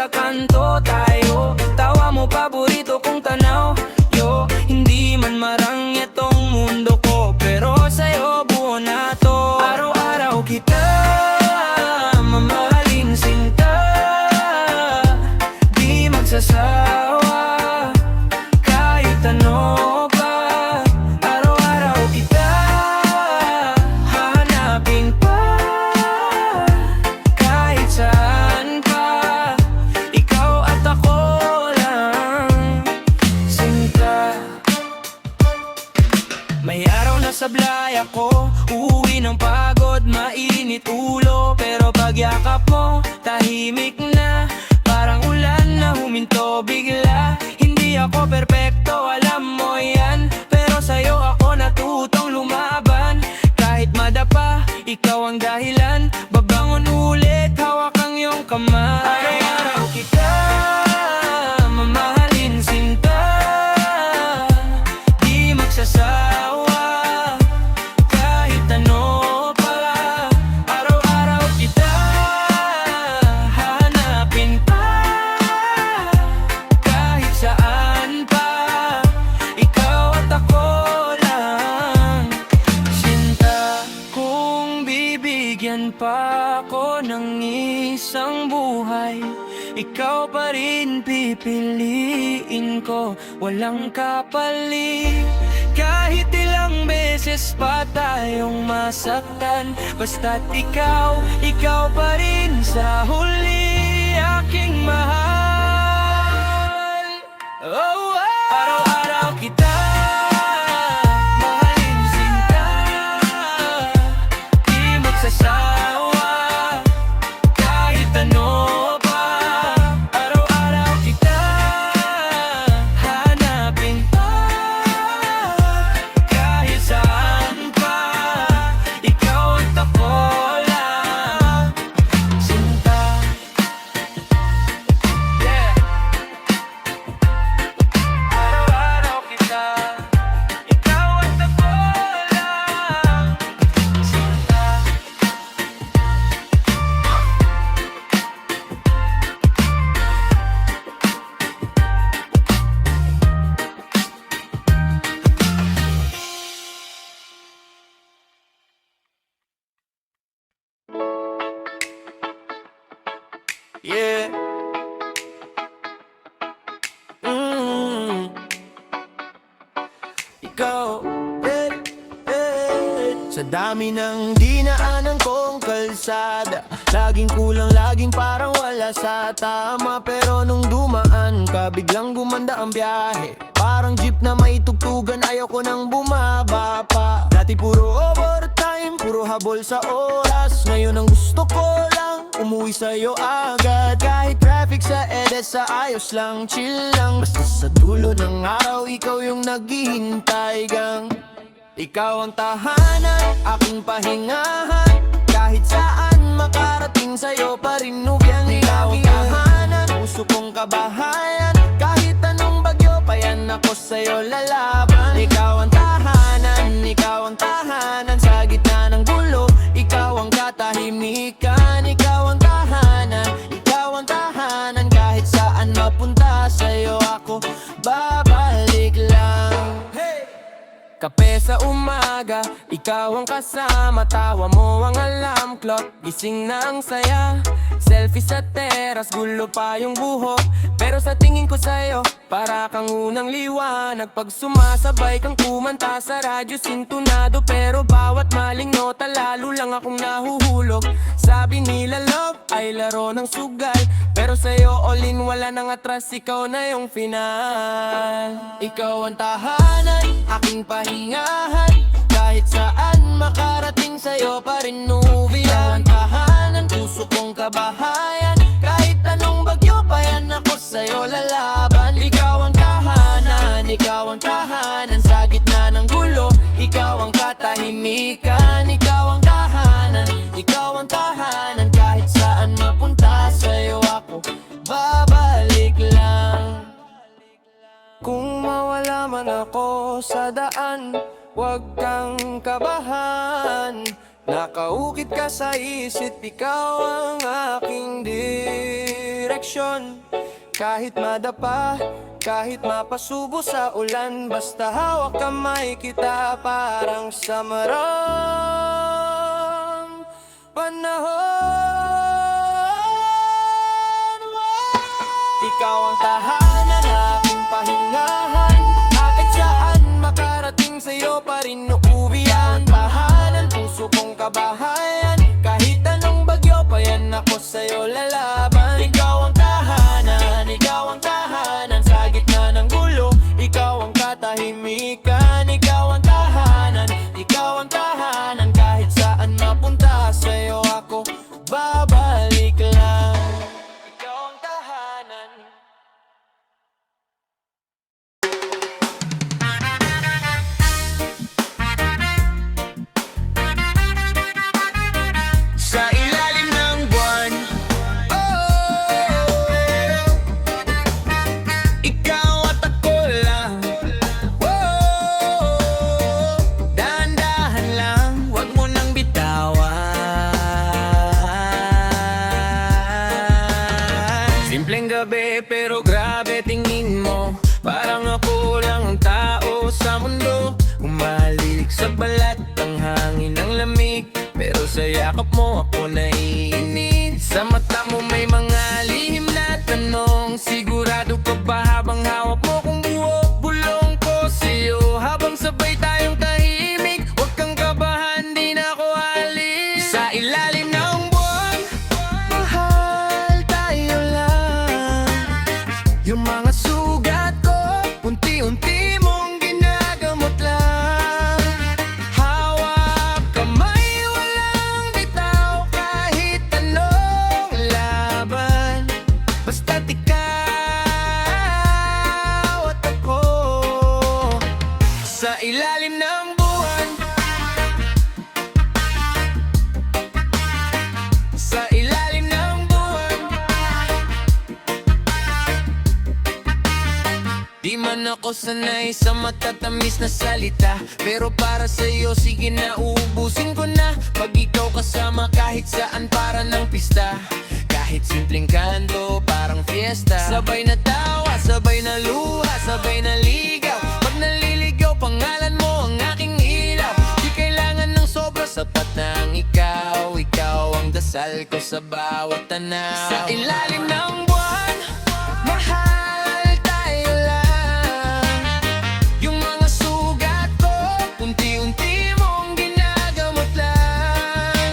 sa kanto tayo. Tawa mo paborito kong tanaw, yo. Hindi man marang itong mundo ko, pero sa'yo buo na to. Araw-araw kita mamahalin sinta, di magsasawa kahit ano pa. Araw-araw kita hahanapin pa, kahit saan pa. Ikaw at ako lang, sinta. May araw na sablay ako, uuwi ng pagod, mainit ulo. Pero pagyakap mo, tahimik na, parang ulan na huminto bigla. Hindi ako perpekto, alam mo yan, pero sa'yo ako natutong lumaban. Kahit madapa, ikaw ang dahilan. Babangon ulit, hawak ang iyong kamay. Araw-araw kita mamahalin sinta, di magsasawa kahit ano pa. Araw-araw kita hahanapin pa, kahit saan pa. Ikaw at ako lang, sinta. Kung bibigyan pa ako ng isang buhay, ikaw pa rin pipiliin ko, walang kapalit. Kahit ilang beses pa tayong masaktan, basta't ikaw pa rin sa huli aking mahal. Oh, oh. Araw-araw kita mahalin sinta, di magsasawa kahit ano pa. Araw-araw kita hanapin pa, kahit saan pa. Ikaw at ako lang, sinta. Yeah. Araw-araw kita, ikaw at ako lang, sinta. Yeah. Ikaw, sa dami ng dinaanan kong kalsada, laging kulang, laging parang wala sa tama. Pero nung dumaan ka, biglang gumanda ang biyahe. Parang jeep na may tugtugan, ayoko nang bumaba pa. Dati puro overtime, puro habol sa oras. Ngayon ang gusto ko lang, umuwi sa'yo agad. Kahit traffic sa EDSA, ayos lang, chill lang. Basta sa dulo ng araw, ikaw yung naghihintay gang. Ikaw ang tahanan, aking pahingahan. Kahit saan makarating sa'yo pa rin nubyang. Ikaw ang tahanan, puso kong kabahayan. Kahit anong bagyo pa yan, ako sa'yo lalaban. Ikaw ang tahanan, ikaw ang tahanan. Sa gitna ng gulo, ikaw ang katahimikan. Ikaw ang tahanan, ikaw ang tahanan. Kahit saan mapunta, sa'yo ako babalik lang. Kape sa umaga, ikaw ang kasama. Tawa mo ang alarm clock, gising na ang saya. Selfie sa teras, gulo pa yung buhok. Pero sa tingin ko sa'yo, para kang unang liwanag. Pag sumasabay kang kumanta sa radyo, sintunado. Pero bawat maling nota, lalo lang akong nahuhulog. Sabi nila love ay laro ng sugal, pero sa'yo all in, wala nang atras. Ikaw na yung final. Ikaw ang tahanan, aking pahingahan. Kahit saan makarating, sa'yo pa rin nubiyan. Ikaw ang tahanan, puso kong kabahayan. Kahit anong bagyo pa yan, ako sa'yo lalaban. Ikaw ang tahanan, ikaw ang tahanan. Sa gitna ng gulo, ikaw ang katahimikan. Ikaw ang tahanan, ikaw ang tahanan. Kahit saan mapunta, sa'yo ako babalik lang. Kung mawala man ako sa daan, huwag kang kabahan. Nakaukit ka sa isip, ikaw ang aking direksyon. Kahit madapa, kahit mapasubo sa ulan, basta hawak kamay kita parang sa marang panahon. Ikaw ang tahanan, aking pahingahan. Kahit saan makarating sa'yo pa rin uuwi ang tahanan. Puso kong kabahayan, kahit anong bagyo pa yan ako sa'yo lalaban. Ikaw ang tahanan, ikaw ang tahanan. Sa gitna ng gulo, ikaw ang katahimikan. Ikaw ang tahanan, ikaw ang tahanan. Kahit saan mapunta sa'yo ako babalik lang. Ikaw ang tahanan. Sa ilalim ng buwan, oh, ikaw at ako lang. Oh, dahan-dahan lang, wag mo nang bitawan. Simpleng gabi pero grabe tingin mo, parang ako lang ang tao sa mundo. Umalilig sa balat ang hangin ng lamig, pero sa yakap mo ako naiinit. Sa mata mo may mga lihim na tanong, sigurado ka ba habang hawak mo kung buo? Bulong ko sa'yo habang sabay tayong tahimik. Huwag kang kabahan, di na ako alis. Sa ilalim ng buwan, mahal tayo lang. Yung mga sugat ko, unti-unti mong ginagamot lang. Hawak kamay, walang bitaw, kahit anong laban. Basta't ikaw at ako. Sa ilalim ng buwan, sa ilalim ng buwan. Di man ako sanay sa matatamis na salita, pero para sa'yo sige na uubusin ko na. Pag ikaw kasama kahit saan para ng pista, kahit simpleng kanto parang fiesta. Sabay na tawa, sabay na luha, sabay na ligaw. Pag naliligaw pangalan mo ang aking ilaw. Di kailangan ng sobra, sapat na ang ikaw. Ikaw ang dasal ko sa bawat tanaw. Sa ilalim ng buwan, mahal tayo lang. Yung mga sugat ko, unti-unti mong ginagamot lang.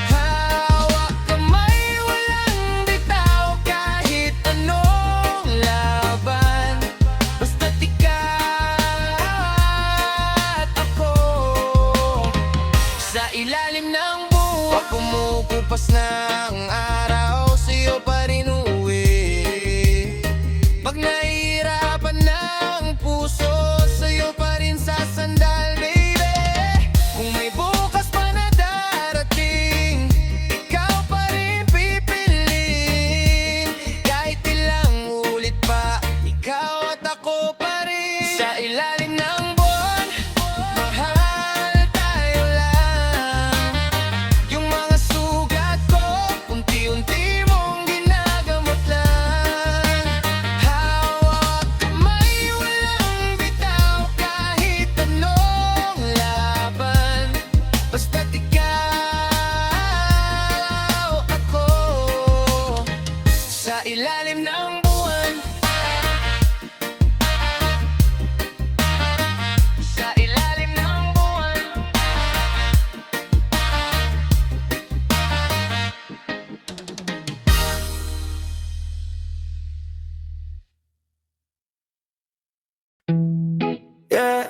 Hawak kamay, walang bitaw, kahit anong laban. Basta't ikaw at ako. Sa ilalim ng buwan, pag kumukupas na ang araw, sa'yo pa rin uuwi. Pag nahihirapan na ang puso, sa'yo pa rin sasandal, baby. Kung may bukas pa na darating, ikaw pa rin pipiliin. Kahit ilang ulit pa, ikaw at ako pa rin. Sa ilalim ng buwan, mahal tayo lang. Yung mga sugat ko, unti-unti mong ginagamot lang. Hawak kamay, walang bitaw, kahit anong laban. Basta't ikaw ako. Sa ilalim ng buwan, sa ilalim ng buwan. Yeah,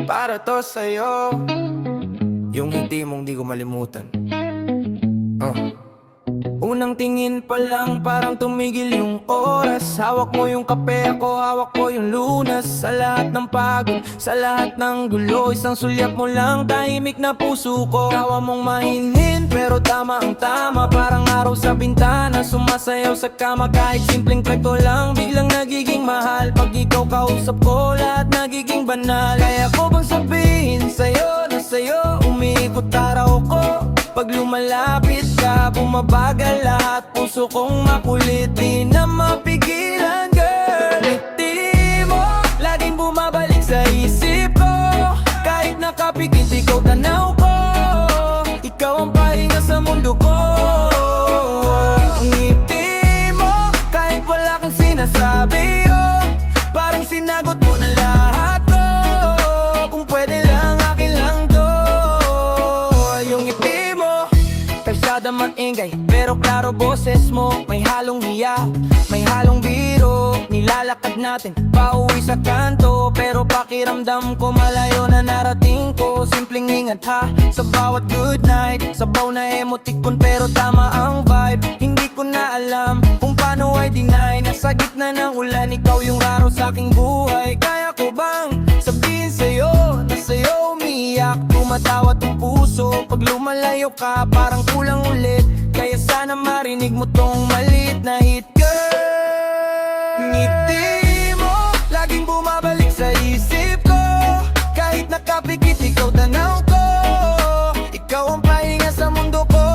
para to sa'yo, yung hindi mong di ko malimutan. unang tingin pa lang parang tumigil yung oras. Hawak mo yung kape, ako hawak ko yung lunas. Sa lahat ng pagod, sa lahat ng gulo, isang sulyap mo lang, tahimik na puso ko. Kawa mong mahinin, pero tama ang tama. Parang araw sa bintana, sumasayaw sa kama. Kahit simpleng kwento lang, biglang nagiging mahal. Pag ikaw kausap ko, lahat nagiging banal. Kaya ko bang sabihin sa'yo na sa'yo umiikot araw ko? Pag lumalapit ka, bumabagal lahat. Puso kong makulit, di na mapigilan, girl. Ngiti mo, laging bumabalik sa isip ko. Kahit nakapikit, ikaw tanaw ko. Ikaw ang pahinga sa mundo ko. Ngiti mo, kahit wala kang sinasabi, oh, parang sinagot mo na lahat ko. Kung pwede lang, akin lang to. Yung ngiti mo, kalsada man ingay, pero klaro boses mo. May halong hiya, may halong biro. Nilalakad natin, pauwi sa kanto. Pero pakiramdam ko, malayo na narating ko. Simpleng ingat ha, sa bawat good night. Sabaw na emoticon, pero tama ang vibe. Hindi ko na alam kung paano ay deny. Nasa gitna ng ulan, ikaw yung araw sa aking buhay. Kaya ko bang sabihin sa'yo na sa'yo umiiyak? Tumatawa tong puso pag lumalayo ka, parang kulang ulit. Kaya sana marinig mo tong maliit na hit, girl. Ngiti mo, laging bumabalik sa isip ko. Kahit nakapikit, ikaw tanaw ko. Ikaw ang pahinga sa mundo ko.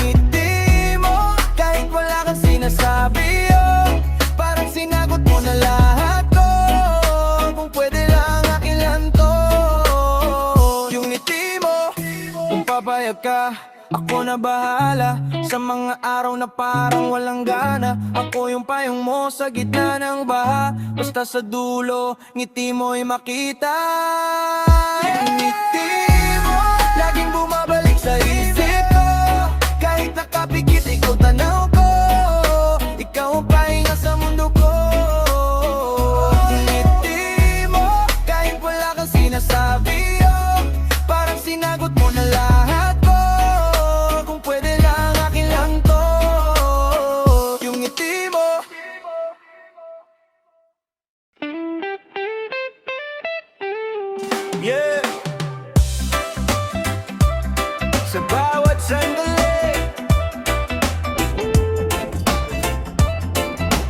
Ngiti mo, kahit wala kang sinasabi, oh, parang sinagot mo na lahat ko. Kung pwede lang, akin lang to. Yung ngiti mo, kung papayag ka, ako na bahala. Sa mga araw na parang walang gana, ako yung payong mo sa gitna ng baha. Basta sa dulo, ngiti mo'y makita. Ngiti mo, laging bumabalik sa isip ko. Kahit nakapikit, ikaw tanaw ko. Ikaw ang pahinga sa mundo ko. Ngiti mo, kahit wala kang sinasabi, oh, parang sinagot mo na lahat ko. Kung pwede lang, akin lang to. Yung ngiti mo. Yeah. Sa bawat sandali,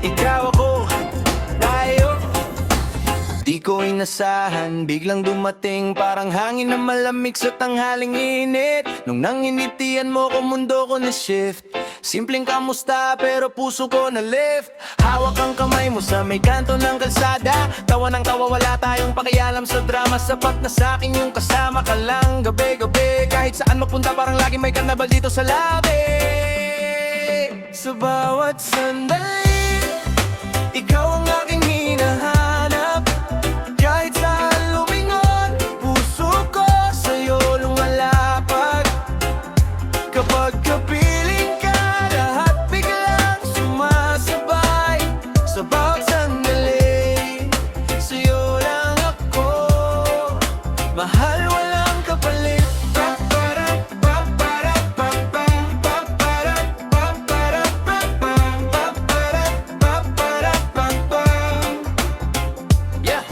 ikaw ako, tayo. Di ko inasahan, biglang dumating. Parang hangin na malamig sa tanghaling init. Nung nanginitian mo ko, mundo ko na shift. Simpleng kamusta, pero puso ko na lift. Hawak ang kamay mo sa may kanto ng kalsada. Tawa ng tawa, wala tayong pakialam sa drama. Sapat na sa'kin yung kasama ka lang gabi-gabi. Kahit saan mapunta, parang lagi may karnabal dito sa labi. Sa bawat sandali, ikaw ang aking hinahanap. Kahit saan lumingon, puso ko sa'yo lumalapag. Kapag kapiling ka, lahat biglang sumasabay. Sa bawat sandali, sa'yo lang ako. Mahal, walang kapalit. Yeah.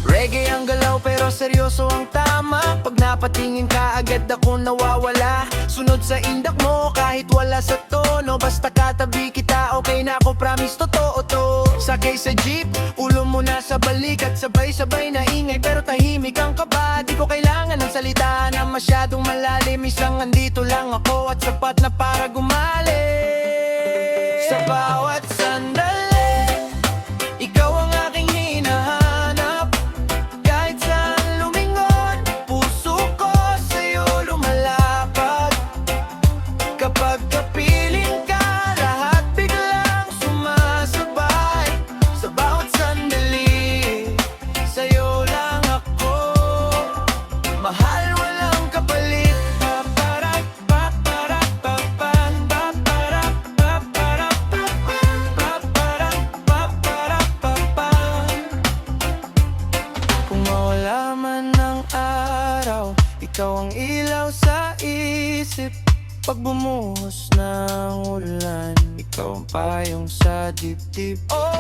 Reggae ang galaw pero seryoso ang tama. Pag napatingin ka agad ako nawawala. Sunod sa indak mo kahit wala sa tono. Basta katabi kita okay na ako, promise totoo to. Sakay sa jeep, ulo mo na sa balik. At sabay-sabay na ingay pero tahimik ang kaba. Di ko kailangan ng salita na masyadong malalim. Isang andito lang ako at sapat na para gumali. Sa bawat sandali, ikaw ang aking hinahanap. Kahit saan lumingon, puso ko sa'yo lumalapad. Kapag kapiling ka, lahat biglang sumasabay. Sa bawat sandali, sa'yo lang ako. Mahal, walang kapalit. Kung mawala man ang araw, ikaw ang ilaw sa isip. Pag bumuhos ng ulan, ikaw ang payong sa dibdib. Oh,